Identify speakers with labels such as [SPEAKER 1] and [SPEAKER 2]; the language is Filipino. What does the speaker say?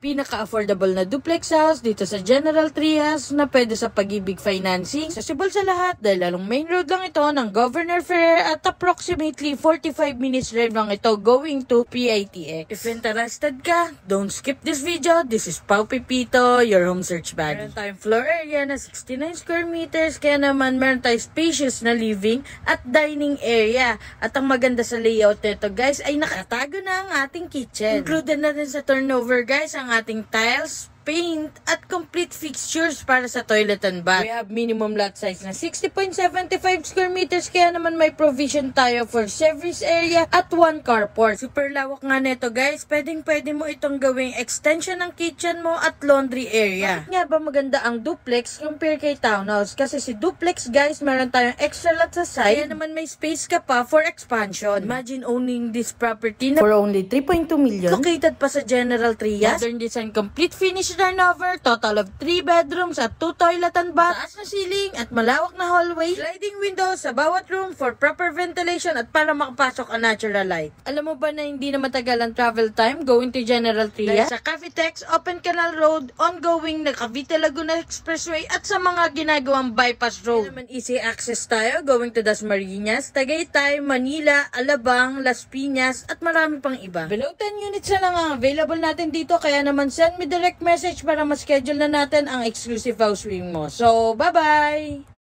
[SPEAKER 1] Pinaka-affordable na duplex house dito sa General Trias na pwede sa Pag-ibig Financing. Accessible sa lahat dahil lalong main road lang ito ng Governor Ferrer at approximately 45 minutes drive lang ito going to PITX. If interested ka, don't skip this video. This is Pau Pipito, your home search buddy. Meron tayong floor area na 69 square meters kaya naman meron tayong spacious na living at dining area. At ang maganda sa layout nito guys ay nakatago na ang ating kitchen. Included na din sa turnover guys ang ating tiles, paint, at complete fixtures para sa toilet and bath. We have minimum lot size na 60.75 square meters kaya naman may provision tayo for service area at 1 carport. Super lawak nga nito guys. Pwede mo itong gawing extension ng kitchen mo at laundry area. Bakit nga ba maganda ang duplex compare kay townhouse? Kasi si duplex guys, meron tayong extra lot sa side. Kaya naman may space ka pa for expansion. Imagine owning this property na for only 3.2 million. Located pa sa General Trias. Modern design, complete finish turnover, total of 3 bedrooms at 2 toilet and bath, taas na ceiling at malawak na hallway, sliding windows sa bawat room for proper ventilation at para makapasok ang natural light. Alam mo ba na hindi na matagal ang travel time going to General Trias? Sa Cavitex, Open Canal Road, ongoing na Cavite Laguna Expressway at sa mga ginagawang bypass road. Naman easy access tayo going to Dasmariñas, Tagaytay, Manila, Alabang, Las Piñas at marami pang iba. Below 10 units na lang ang available natin dito kaya naman send me direct message para ma-schedule na natin ang exclusive house viewing mo. So, bye-bye!